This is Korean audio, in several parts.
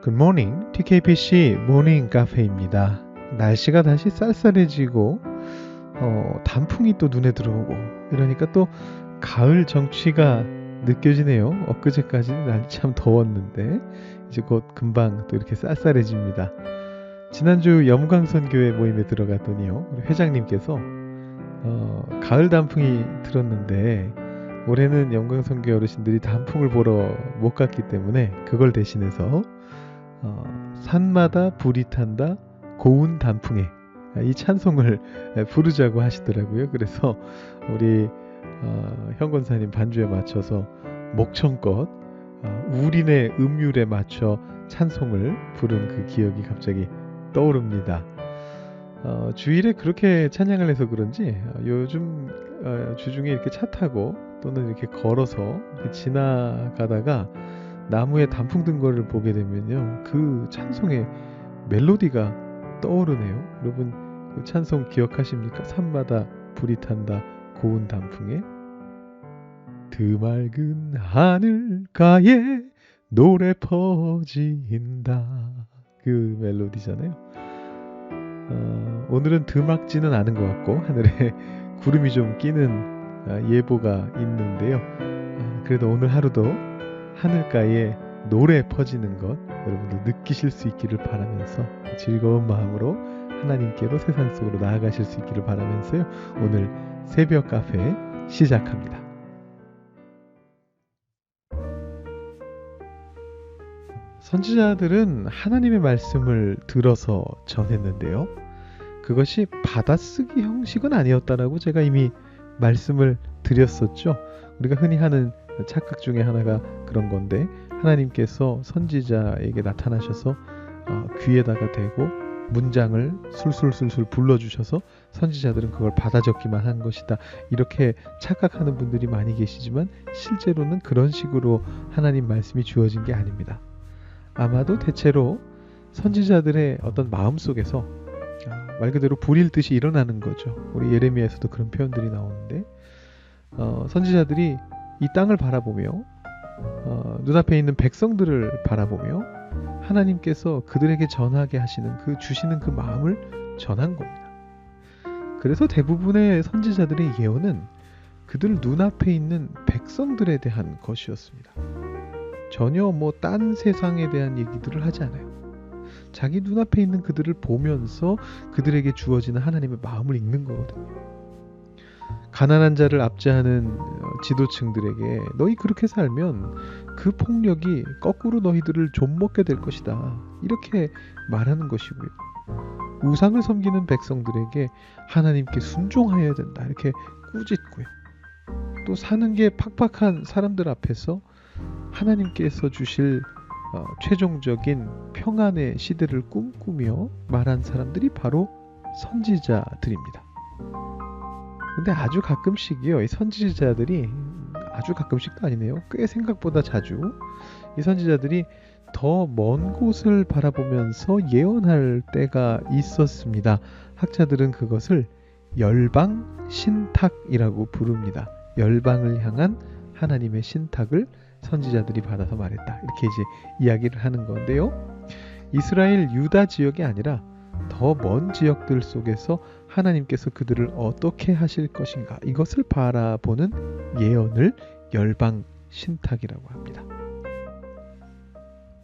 굿모닝 TKPC 모닝 카페입니다. 날씨가 다시 쌀쌀해지고 단풍이 또 눈에 들어오고 이러니까 또 가을 정취가 느껴지네요. 엊그제까지는 날이 참 더웠는데 이제 곧 금방 또 이렇게 쌀쌀해집니다. 지난주 염광선교회 모임에 들어갔더니요, 우리 회장님께서 가을 단풍이 들었는데 올해는 염광선교회 어르신들이 단풍을 보러 못 갔기 때문에 그걸 대신해서 산마다 불이 탄다 고운 단풍에 이 찬송을 부르자고 하시더라고요. 그래서 우리 현권사님 반주에 맞춰서 목청껏 우린의 음율에 맞춰 찬송을 부른 그 기억이 갑자기 떠오릅니다. 주일에 그렇게 찬양을 해서 그런지 요즘 주중에 이렇게 차 타고 또는 이렇게 걸어서 이렇게 지나가다가 나무에 단풍 든 거를 보게 되면요, 그 찬송의 멜로디가 떠오르네요. 여러분 그 찬송 기억하십니까? 산마다 불이 탄다 고운 단풍에 드맑은 하늘가에 노래 퍼진다, 그 멜로디잖아요. 오늘은 드맑지는 않은 것 같고 하늘에 구름이 좀 끼는 예보가 있는데요. 그래도 오늘 하루도 하늘가에 노래 퍼지는 것 여러분들 느끼실 수 있기를 바라면서 즐거운 마음으로 하나님께로 세상 속으로 나아가실 수 있기를 바라면서요, 오늘 새벽 카페 시작합니다. 선지자들은 하나님의 말씀을 들어서 전했는데요, 그것이 받아쓰기 형식은 아니었다라고 제가 이미 말씀을 드렸었죠. 우리가 흔히 하는 착각 중에 하나가 그런 건데, 하나님께서 선지자에게 나타나셔서 귀에다가 대고 문장을 술술술술 불러주셔서 선지자들은 그걸 받아 적기만 한 것이다, 이렇게 착각하는 분들이 많이 계시지만 실제로는 그런 식으로 하나님 말씀이 주어진 게 아닙니다. 아마도 대체로 선지자들의 어떤 마음속에서 말 그대로 불일 듯이 일어나는 거죠. 우리 예레미야에서도 그런 표현들이 나오는데, 선지자들이 이 땅을 바라보며 눈앞에 있는 백성들을 바라보며 하나님께서 그들에게 전하게 하시는 주시는 그 마음을 전한 겁니다. 그래서 대부분의 선지자들의 예언은 그들 눈앞에 있는 백성들에 대한 것이었습니다. 전혀 딴 세상에 대한 얘기들을 하지 않아요. 자기 눈앞에 있는 그들을 보면서 그들에게 주어지는 하나님의 마음을 읽는 거거든요. 가난한 자를 압제하는 지도층들에게 너희 그렇게 살면 그 폭력이 거꾸로 너희들을 좀먹게 될 것이다, 이렇게 말하는 것이고요. 우상을 섬기는 백성들에게 하나님께 순종해야 된다, 이렇게 꾸짖고요. 또 사는 게 팍팍한 사람들 앞에서 하나님께서 주실 최종적인 평안의 시대를 꿈꾸며 말한 사람들이 바로 선지자들입니다. 근데 아주 가끔씩이요, 이 선지자들이 아주 가끔씩도 아니네요, 꽤 생각보다 자주 이 선지자들이 더 먼 곳을 바라보면서 예언할 때가 있었습니다. 학자들은 그것을 열방 신탁이라고 부릅니다. 열방을 향한 하나님의 신탁을 선지자들이 받아서 말했다, 이렇게 이제 이야기를 하는 건데요, 이스라엘 유다 지역이 아니라 더 먼 지역들 속에서 하나님께서 그들을 어떻게 하실 것인가, 이것을 바라보는 예언을 열방 신탁이라고 합니다.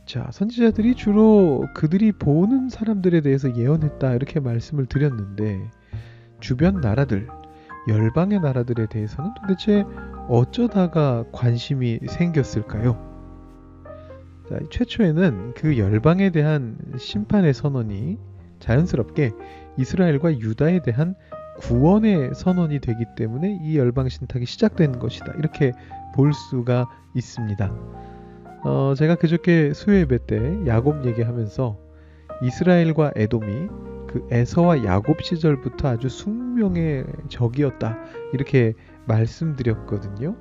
자, 선지자들이 주로 그들이 보는 사람들에 대해서 예언했다, 이렇게 말씀을 드렸는데, 주변 나라들, 열방의 나라들에 대해서는 도대체 어쩌다가 관심이 생겼을까요? 자, 최초에는 그 열방에 대한 심판의 선언이 자연스럽게 이스라엘과 유다에 대한 구원의 선언이 되기 때문에 이 열방 신탁이 시작된 것이다, 이렇게 볼 수가 있습니다. 제가 그저께 수요예배 때 야곱 얘기하면서 이스라엘과 에돔이 그 에서와 야곱 시절부터 아주 숙명의 적이었다, 이렇게 말씀드렸거든요.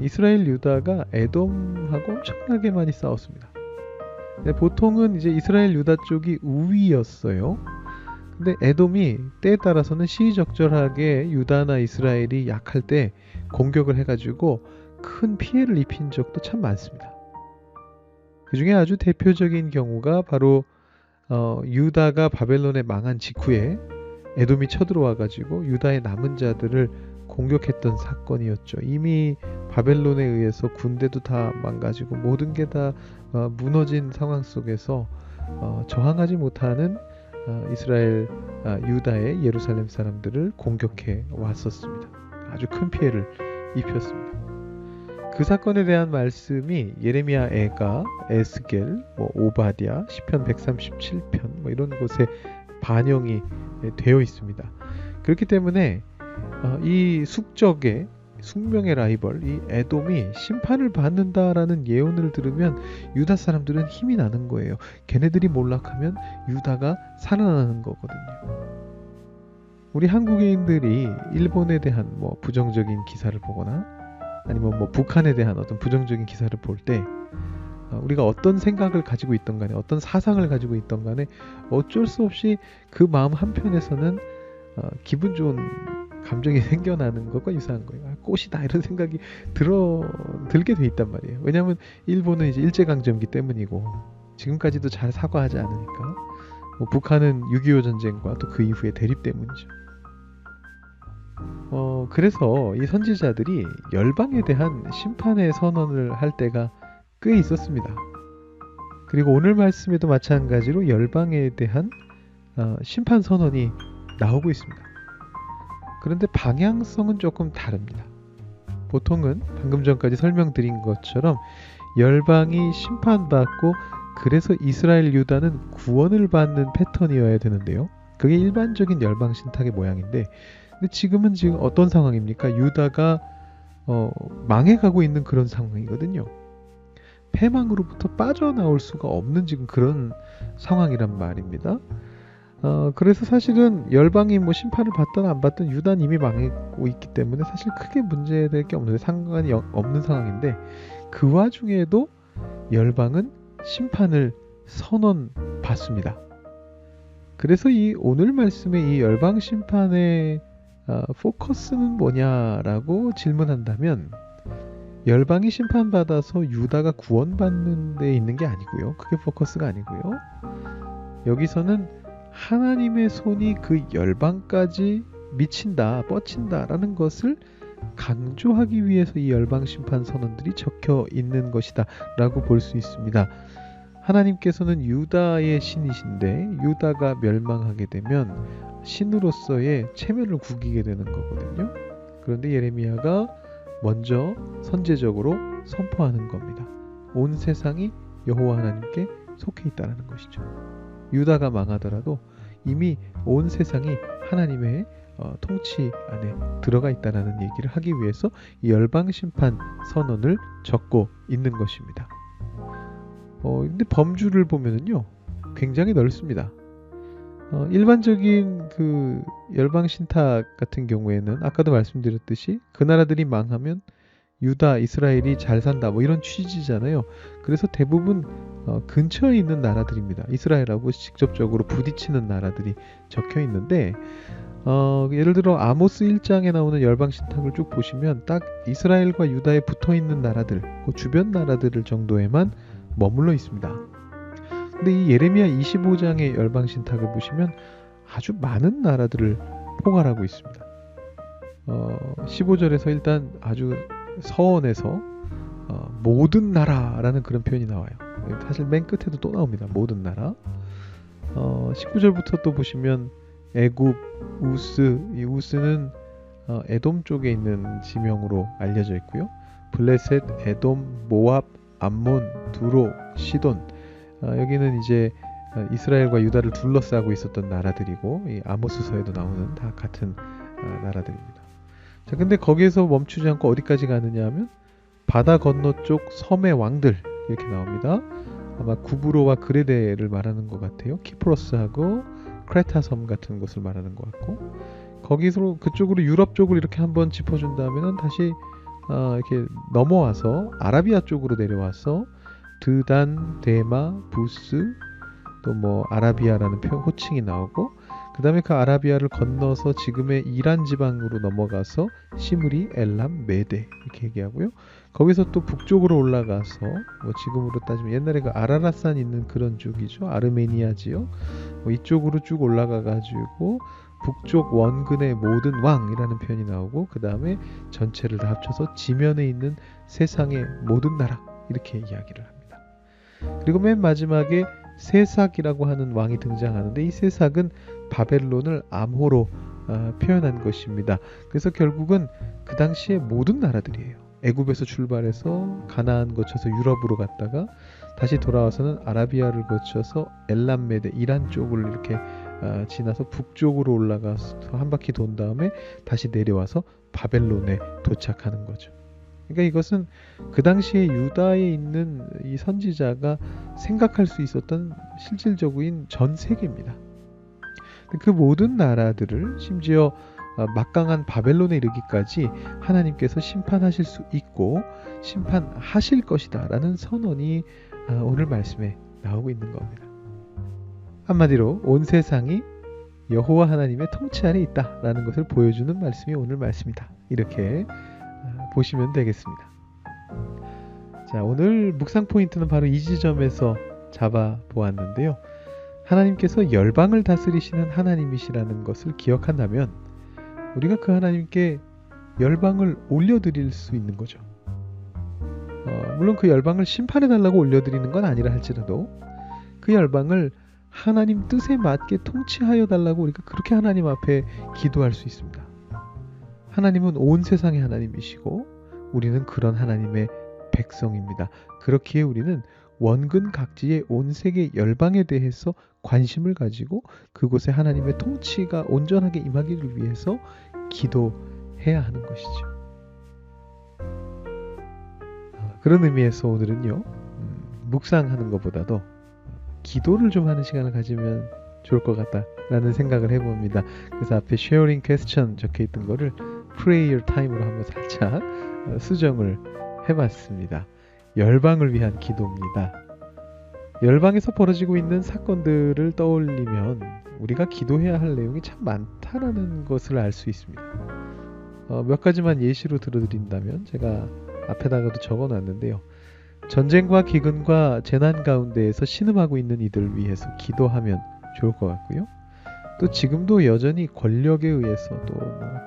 이스라엘 유다가 에돔하고 엄청나게 많이 싸웠습니다. 보통은 이제 이스라엘 유다 쪽이 우위였어요. 근데 에돔이 때에 따라서는 시의적절하게 유다나 이스라엘이 약할 때 공격을 해가지고 큰 피해를 입힌 적도 참 많습니다. 그 중에 아주 대표적인 경우가 바로 유다가 바벨론에 망한 직후에 에돔이 쳐들어와 가지고 유다의 남은 자들을 공격했던 사건이었죠. 이미 바벨론에 의해서 군대도 다 망가지고 모든 게 다 무너진 상황 속에서 저항하지 못하는 이스라엘 유다의 예루살렘 사람들을 공격해 왔었습니다. 아주 큰 피해를 입혔습니다. 그 사건에 대한 말씀이 예레미야 애가, 에스겔, 오바댜, 시편 137편 이런 곳에 반영이 되어 있습니다. 그렇기 때문에 이 숙명의 라이벌 이 에돔이 심판을 받는다라는 예언을 들으면 유다 사람들은 힘이 나는 거예요. 걔네들이 몰락하면 유다가 살아나는 거거든요. 우리 한국인들이 일본에 대한 부정적인 기사를 보거나 아니면 북한에 대한 어떤 부정적인 기사를 볼 때 우리가 어떤 생각을 가지고 있던 간에 어떤 사상을 가지고 있던 간에 어쩔 수 없이 그 마음 한편에서는 기분 좋은 감정이 생겨나는 것과 유사한 거예요. 꽃이다 이런 생각이 들게 돼 있단 말이에요. 왜냐하면 일본은 이제 일제강점기 때문이고 지금까지도 잘 사과하지 않으니까 북한은 6.25 전쟁과 또 그 이후의 대립 때문이죠. 그래서 이 선지자들이 열방에 대한 심판의 선언을 할 때가 꽤 있었습니다. 그리고 오늘 말씀에도 마찬가지로 열방에 대한 심판 선언이 나오고 있습니다. 그런데 방향성은 조금 다릅니다. 보통은 방금 전까지 설명드린 것처럼 열방이 심판받고 그래서 이스라엘 유다는 구원을 받는 패턴이어야 되는데요. 그게 일반적인 열방 신탁의 모양인데 근데 지금 어떤 상황입니까? 유다가 망해가고 있는 그런 상황이거든요. 패망으로부터 빠져나올 수가 없는 지금 그런 상황이란 말입니다. 그래서 사실은 열방이 심판을 받든 안 받든 유다는 이미 망하고 있기 때문에 사실 크게 문제될 게 없는데 상관이 없는 상황인데 그 와중에도 열방은 심판을 선언받습니다. 그래서 이 오늘 말씀의 이 열방 심판의 포커스는 뭐냐라고 질문한다면 열방이 심판받아서 유다가 구원받는 데 있는 게 아니고요. 그게 포커스가 아니고요. 여기서는 하나님의 손이 그 열방까지 미친다, 뻗친다라는 것을 강조하기 위해서 이 열방 심판 선언들이 적혀 있는 것이다 라고 볼 수 있습니다. 하나님께서는 유다의 신이신데 유다가 멸망하게 되면 신으로서의 체면을 구기게 되는 거거든요. 그런데 예레미야가 먼저 선제적으로 선포하는 겁니다. 온 세상이 여호와 하나님께 속해 있다는 것이죠. 유다가 망하더라도 이미 온 세상이 하나님의 통치 안에 들어가 있다는 얘기를 하기 위해서 이 열방 심판 선언을 적고 있는 것입니다. 근데 범주를 보면은요 굉장히 넓습니다. 일반적인 그 열방 신탁 같은 경우에는 아까도 말씀드렸듯이 그 나라들이 망하면 유다, 이스라엘이 잘 산다 이런 취지잖아요. 그래서 대부분 근처에 있는 나라들입니다. 이스라엘하고 직접적으로 부딪히는 나라들이 적혀 있는데 예를 들어 아모스 1장에 나오는 열방 신탁을 쭉 보시면 딱 이스라엘과 유다에 붙어 있는 나라들, 그 주변 나라들 정도에만 머물러 있습니다. 근데 이 예레미야 25장의 열방 신탁을 보시면 아주 많은 나라들을 포괄하고 있습니다. 15절에서 일단 아주 서원에서 모든 나라라는 그런 표현이 나와요. 사실 맨 끝에도 또 나옵니다. 모든 나라. 19절부터 또 보시면 애굽, 우스, 이 우스는 에돔 쪽에 있는 지명으로 알려져 있고요. 블레셋, 에돔, 모압, 암몬, 두로, 시돈. 여기는 이제 이스라엘과 유다를 둘러싸고 있었던 나라들이고 이 아모스서에도 나오는 다 같은 나라들입니다. 자, 근데 거기에서 멈추지 않고 어디까지 가느냐 하면 바다 건너쪽 섬의 왕들 이렇게 나옵니다. 아마 구브로와 그레데를 말하는 것 같아요. 키프로스하고 크레타 섬 같은 곳을 말하는 것 같고 거기서 그쪽으로 유럽 쪽으로 이렇게 한번 짚어준다면은 다시 이렇게 넘어와서 아라비아 쪽으로 내려와서 드단, 데마, 부스 또 아라비아라는 호칭이 나오고 그 다음에 그 아라비아를 건너서 지금의 이란 지방으로 넘어가서 시므리, 엘람, 메데 이렇게 얘기하고요. 거기서 또 북쪽으로 올라가서 뭐 지금으로 따지면 옛날에 그 아라라산 있는 그런 쪽이죠. 아르메니아 지역. 뭐 이쪽으로 쭉 올라가 가지고 북쪽 원근의 모든 왕이라는 표현이 나오고 그 다음에 전체를 다 합쳐서 지면에 있는 세상의 모든 나라 이렇게 이야기를 합니다. 그리고 맨 마지막에 세삭이라고 하는 왕이 등장하는데 이 세삭은 바벨론을 암호로 표현한 것입니다. 그래서 결국은 그 당시에 모든 나라들이에요. 애굽에서 출발해서 가나안 거쳐서 유럽으로 갔다가 다시 돌아와서는 아라비아를 거쳐서 엘람메데 이란 쪽을 이렇게 지나서 북쪽으로 올라가서 한 바퀴 돈 다음에 다시 내려와서 바벨론에 도착하는 거죠. 그러니까 이것은 그 당시에 유다에 있는 이 선지자가 생각할 수 있었던 실질적인 전 세계입니다. 그 모든 나라들을 심지어 막강한 바벨론에 이르기까지 하나님께서 심판하실 수 있고 심판하실 것이다 라는 선언이 오늘 말씀에 나오고 있는 겁니다. 한마디로 온 세상이 여호와 하나님의 통치 아래 있다라는 것을 보여주는 말씀이 오늘 말씀이다. 이렇게 보시면 되겠습니다. 자, 오늘 묵상 포인트는 바로 이 지점에서 잡아 보았는데요. 하나님께서 열방을 다스리시는 하나님이시라는 것을 기억한다면 우리가 그 하나님께 열방을 올려드릴 수 있는 거죠. 물론 그 열방을 심판해달라고 올려드리는 건 아니라 할지라도 그 열방을 하나님 뜻에 맞게 통치하여 달라고 우리가 그렇게 하나님 앞에 기도할 수 있습니다. 하나님은 온 세상의 하나님이시고 우리는 그런 하나님의 백성입니다. 그렇기에 우리는 원근 각지의 온 세계 열방에 대해서 관심을 가지고 그곳에 하나님의 통치가 온전하게 임하기를 위해서 기도해야 하는 것이죠. 그런 의미에서 오늘은요, 묵상하는 것보다도 기도를 좀 하는 시간을 가지면 좋을 것 같다라는 생각을 해봅니다. 그래서 앞에 sharing question 적혀 있던 거를 prayer time으로 한번 살짝 수정을 해봤습니다. 열방을 위한 기도입니다. 열방에서 벌어지고 있는 사건들을 떠올리면 우리가 기도해야 할 내용이 참 많다라는 것을 알 수 있습니다. 몇 가지만 예시로 들어드린다면 제가 앞에다가도 적어놨는데요. 전쟁과 기근과 재난 가운데에서 신음하고 있는 이들을 위해서 기도하면 좋을 것 같고요. 또 지금도 여전히 권력에 의해서 또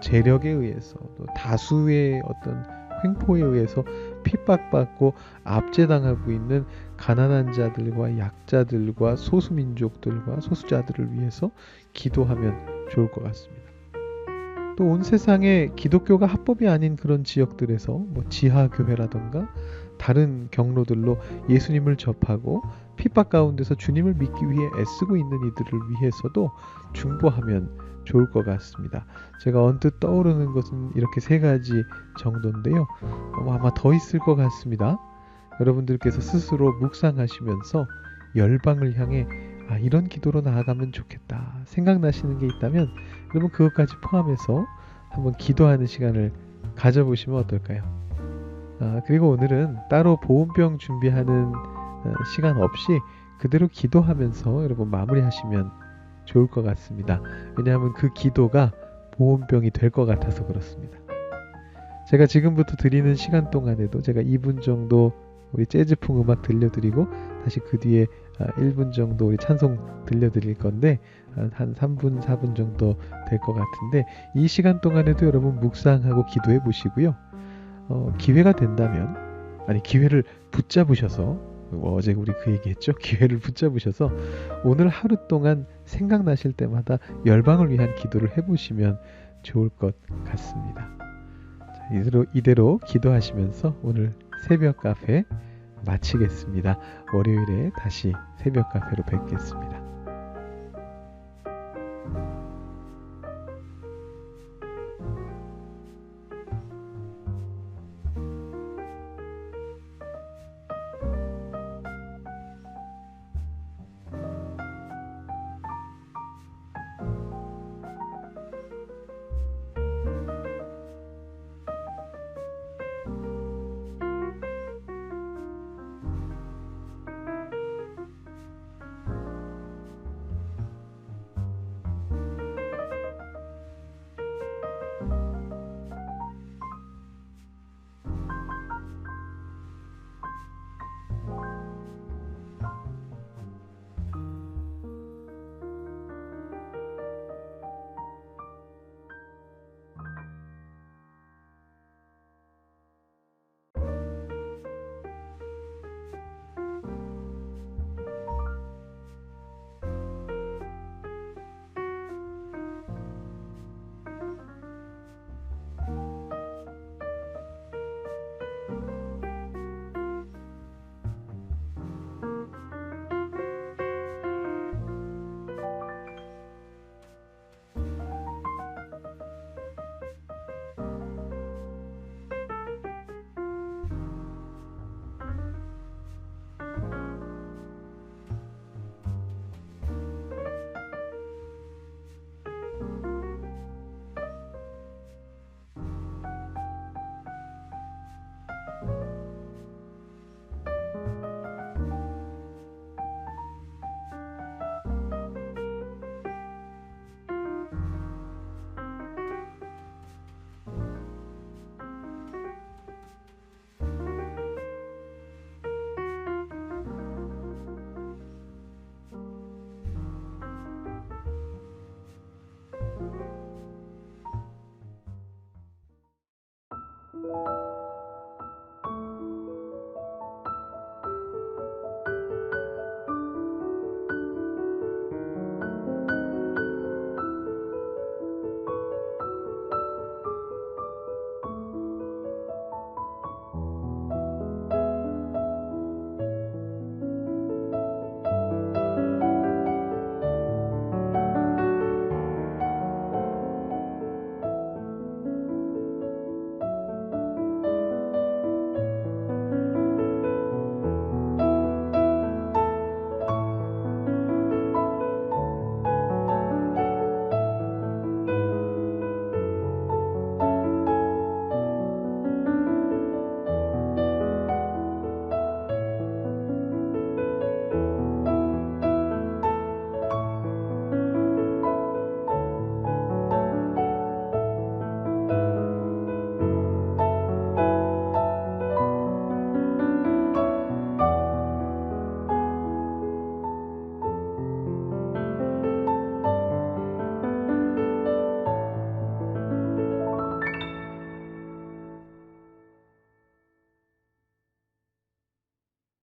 재력에 의해서 또 다수의 어떤 횡포에 의해서 핍박받고 압제당하고 있는 가난한 자들과 약자들과 소수민족들과 소수자들을 위해서 기도하면 좋을 것 같습니다. 또 온 세상에 기독교가 합법이 아닌 그런 지역들에서 지하교회라던가 다른 경로들로 예수님을 접하고 핍박 가운데서 주님을 믿기 위해 애쓰고 있는 이들을 위해서도 중보하면 좋을 것 같습니다. 제가 언뜻 떠오르는 것은 이렇게 세 가지 정도인데요. 아마 더 있을 것 같습니다. 여러분들께서 스스로 묵상하시면서 열방을 향해 이런 기도로 나아가면 좋겠다 생각나시는 게 있다면 여러분 그것까지 포함해서 한번 기도하는 시간을 가져보시면 어떨까요? 그리고 오늘은 따로 보온병 준비하는 시간 없이 그대로 기도하면서 여러분 마무리하시면 좋을 것 같습니다. 왜냐하면 그 기도가 보온병이 될 것 같아서 그렇습니다. 제가 지금부터 드리는 시간 동안에도 제가 2분 정도 우리 재즈풍 음악 들려드리고 다시 그 뒤에 1분 정도 우리 찬송 들려드릴 건데 한 3분, 4분 정도 될 것 같은데 이 시간 동안에도 여러분 묵상하고 기도해 보시고요. 기회가 된다면 기회를 붙잡으셔서 어제 우리 그 얘기했죠. 기회를 붙잡으셔서 오늘 하루 동안 생각나실 때마다 열방을 위한 기도를 해보시면 좋을 것 같습니다. 자, 이대로 기도하시면서 오늘 새벽 카페 마치겠습니다. 월요일에 다시 새벽 카페로 뵙겠습니다.